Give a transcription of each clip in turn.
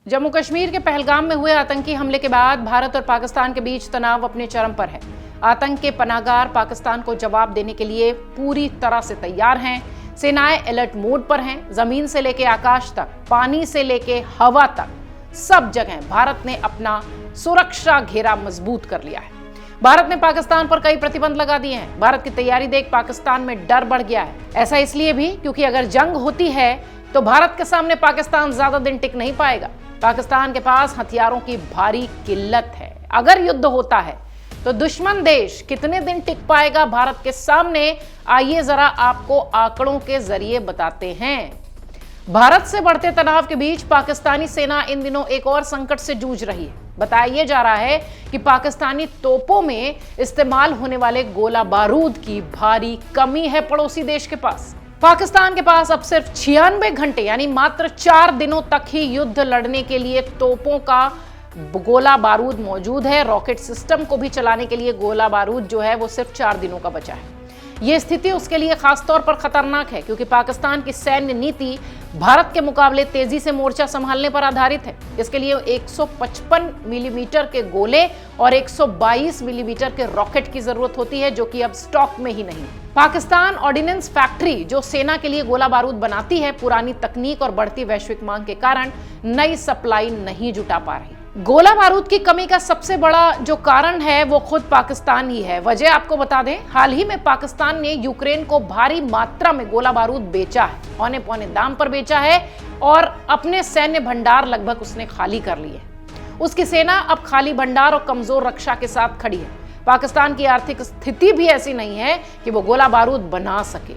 जम्मू कश्मीर के पहलगाम में हुए आतंकी हमले के बाद भारत और पाकिस्तान के बीच तनाव अपने चरम पर है। आतंक के पनाहगार पाकिस्तान को जवाब देने के लिए पूरी तरह से तैयार हैं। सेनाएं अलर्ट मोड पर हैं। जमीन से लेकर आकाश तक, पानी से लेकर हवा तक, सब जगह भारत ने अपना सुरक्षा घेरा मजबूत कर लिया है। भारत ने पाकिस्तान पर कई प्रतिबंध लगा दिए हैं। भारत की तैयारी देख पाकिस्तान में डर बढ़ गया है। ऐसा इसलिए भी क्योंकि अगर जंग होती है तो भारत के सामने पाकिस्तान ज्यादा दिन टिक नहीं पाएगा। पाकिस्तान के पास हथियारों की भारी किल्लत है। अगर युद्ध होता है तो दुश्मन देश कितने दिन टिक पाएगा भारत के सामने, आइए जरा आपको आंकड़ों के जरिए बताते हैं। भारत से बढ़ते तनाव के बीच पाकिस्तानी सेना इन दिनों एक और संकट से जूझ रही है। बताया जा रहा है कि पाकिस्तानी तोपों में इस्तेमाल होने वाले गोला बारूद की भारी कमी है पड़ोसी देश के पास। पाकिस्तान के पास अब सिर्फ 96 घंटे यानी मात्र 4 दिनों तक ही युद्ध लड़ने के लिए तोपों का गोला बारूद मौजूद है। रॉकेट सिस्टम को भी चलाने के लिए गोला बारूद जो है वो सिर्फ 4 दिनों का बचा है। यह स्थिति उसके लिए खासतौर पर खतरनाक है क्योंकि पाकिस्तान की सैन्य नीति भारत के मुकाबले तेजी से मोर्चा संभालने पर आधारित है। इसके लिए 155 मिलीमीटर के गोले और 122 मिलीमीटर के रॉकेट की जरूरत होती है, जो कि अब स्टॉक में ही नहीं। पाकिस्तान ऑर्डिनेंस फैक्ट्री जो सेना के लिए गोला बारूद बनाती है, पुरानी तकनीक और बढ़ती वैश्विक मांग के कारण नई सप्लाई नहीं जुटा पा रही। गोला बारूद की कमी का सबसे बड़ा जो कारण है वो खुद पाकिस्तान ही है। वजह आपको बता दें, हाल ही में पाकिस्तान ने यूक्रेन को भारी मात्रा में गोला बारूद बेचा है, औने पौने दाम पर बेचा है और अपने सैन्य भंडार लगभग उसने खाली कर लिए। उसकी सेना अब खाली भंडार और कमजोर रक्षा के साथ खड़ी है। पाकिस्तान की आर्थिक स्थिति भी ऐसी नहीं है कि वो गोला बारूद बना सके।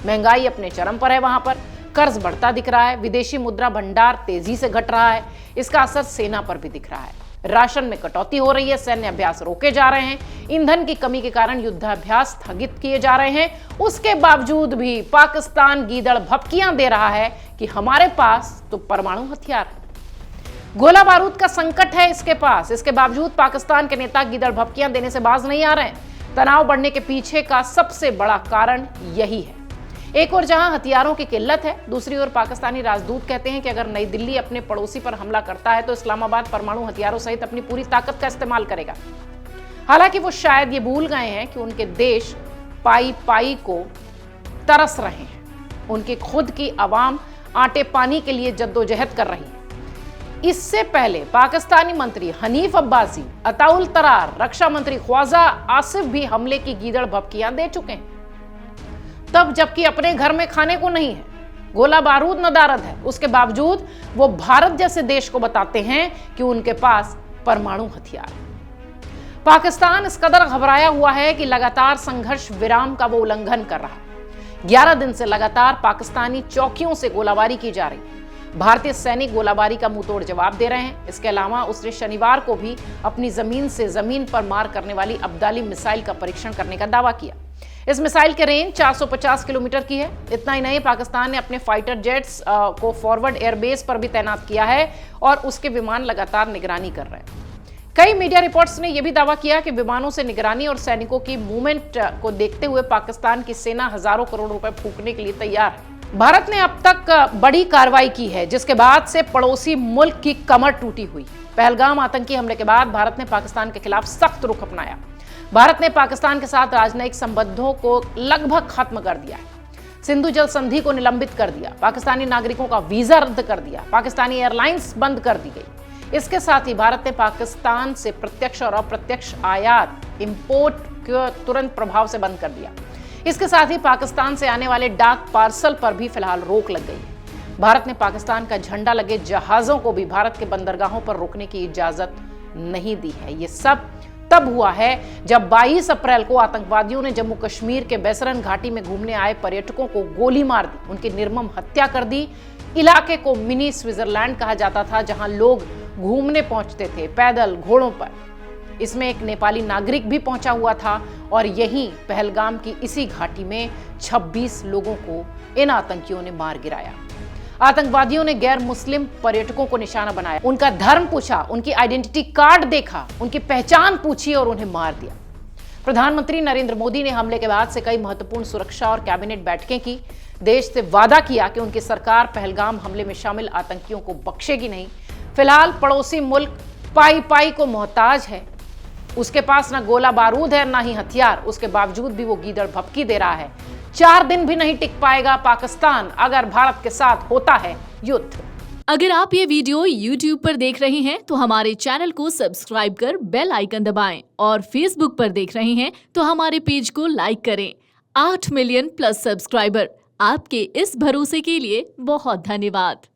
महंगाई अपने चरम पर है, वहां पर कर्ज बढ़ता दिख रहा है, विदेशी मुद्रा भंडार तेजी से घट रहा है। इसका असर सेना पर भी दिख रहा है। राशन में कटौती हो रही है, सैन्य अभ्यास रोके जा रहे हैं, ईंधन की कमी के कारण युद्धाभ्यास स्थगित किए जा रहे हैं। उसके बावजूद भी पाकिस्तान गीदड़ भपकियां दे रहा है कि हमारे पास तो परमाणु हथियार है, गोला बारूद का संकट है इसके पास। इसके बावजूद पाकिस्तान के नेता गीदड़ भपकियां देने से बाज नहीं आ रहे हैं। तनाव बढ़ने के पीछे का सबसे बड़ा कारण यही है। एक और जहां हथियारों की किल्लत है, दूसरी ओर पाकिस्तानी राजदूत कहते हैं कि अगर नई दिल्ली अपने पड़ोसी पर हमला करता है तो इस्लामाबाद परमाणु हथियारों सहित अपनी पूरी ताकत का इस्तेमाल करेगा। हालांकि वो शायद ये भूल गए हैं कि उनके देश पाई पाई को तरस रहे हैं। उनकी खुद की आवाम आटे पानी के लिए जद्दोजहद कर रही है। इससे पहले पाकिस्तानी मंत्री हनीफ अब्बासी, अताउल तरार, रक्षा मंत्री ख्वाजा आसिफ भी हमले की गीदड़ भपकियां दे चुके हैं, तब जबकि अपने घर में खाने को नहीं है, गोला बारूद नदारद है। उसके बावजूद वो भारत जैसे देश को बताते हैं कि उनके पास परमाणु हथियार है। पाकिस्तान इस कदर घबराया हुआ है कि लगातार संघर्ष विराम का वो उल्लंघन कर रहा है। 11 दिन से लगातार पाकिस्तानी चौकियों से गोलाबारी की जा रही है। भारतीय सैनिक गोलाबारी का मुंहतोड़ जवाब दे रहे हैं। इसके अलावा उसने शनिवार को भी अपनी जमीन से जमीन पर मार करने वाली अब्दाली मिसाइल का परीक्षण करने का दावा किया। इस मिसाइल की रेंज 450 किलोमीटर की है। इतना ही नहीं, पाकिस्तान ने अपने फाइटर जेट्स को फॉरवर्ड एयरबेस पर भी तैनात किया है और उसके विमान लगातार निगरानी कर रहे हैं। कई मीडिया रिपोर्ट्स ने यह भी दावा किया कि विमानों से निगरानी और सैनिकों की मूवमेंट को देखते हुए पाकिस्तान की सेना हजारों करोड़ रुपए फूंकने के लिए तैयार है। भारत ने अब तक बड़ी कार्रवाई की है, जिसके बाद से पड़ोसी मुल्क की कमर टूटी हुई। पहलगाम आतंकी हमले के बाद भारत ने पाकिस्तान के खिलाफ सख्त रुख अपनाया। भारत ने पाकिस्तान के साथ राजनयिक संबंधों को लगभग खत्म कर दिया है। सिंधु जल संधि को निलंबित कर दिया, पाकिस्तानी नागरिकों का वीजा रद्द कर दिया, पाकिस्तानी एयरलाइंस बंद कर दी गई। इसके साथ ही भारत ने पाकिस्तान से प्रत्यक्ष और अप्रत्यक्ष आयात, इंपोर्ट को तुरंत प्रभाव से बंद कर दिया। इसके साथ ही पाकिस्तान से आने वाले डाक पार्सल पर भी फिलहाल रोक लग गई। भारत ने पाकिस्तान का झंडा लगे जहाजों को भी भारत के बंदरगाहों पर रोकने की इजाजत नहीं दी है। ये सब तब हुआ है जब 22 अप्रैल को आतंकवादियों ने जम्मू कश्मीर के बैसरन घाटी में घूमने आए पर्यटकों को गोली मार दी, उनकी निर्मम हत्या कर दी। इलाके को मिनी स्विट्जरलैंड कहा जाता था, जहां लोग घूमने पहुंचते थे पैदल, घोड़ों पर। इसमें एक नेपाली नागरिक भी पहुंचा हुआ था और यहीं पहलगाम की इसी घाटी में 26 लोगों को इन आतंकियों ने मार गिराया। आतंकवादियों ने गैर मुस्लिम पर्यटकों को निशाना बनाया, उनका धर्म पूछा, उनकी आइडेंटिटी कार्ड देखा, उनकी पहचान पूछी और उन्हें मार दिया। प्रधानमंत्री नरेंद्र मोदी ने हमले के बाद से कई महत्वपूर्ण सुरक्षा और कैबिनेट बैठकें की। देश से वादा किया कि उनकी सरकार पहलगाम हमले में शामिल आतंकियों को बख्शेगी नहीं। फिलहाल पड़ोसी मुल्क पाई पाई को मोहताज है। उसके पास ना गोला बारूद है ना ही हथियार, उसके बावजूद भी वो गीदड़ भभकी दे रहा है। 4 दिन भी नहीं टिक पाएगा पाकिस्तान अगर भारत के साथ होता है युद्ध। अगर आप ये वीडियो YouTube पर देख रहे हैं तो हमारे चैनल को सब्सक्राइब कर बेल आइकन दबाएं और Facebook पर देख रहे हैं तो हमारे पेज को लाइक करें। 8 मिलियन प्लस सब्सक्राइबर, आपके इस भरोसे के लिए बहुत धन्यवाद।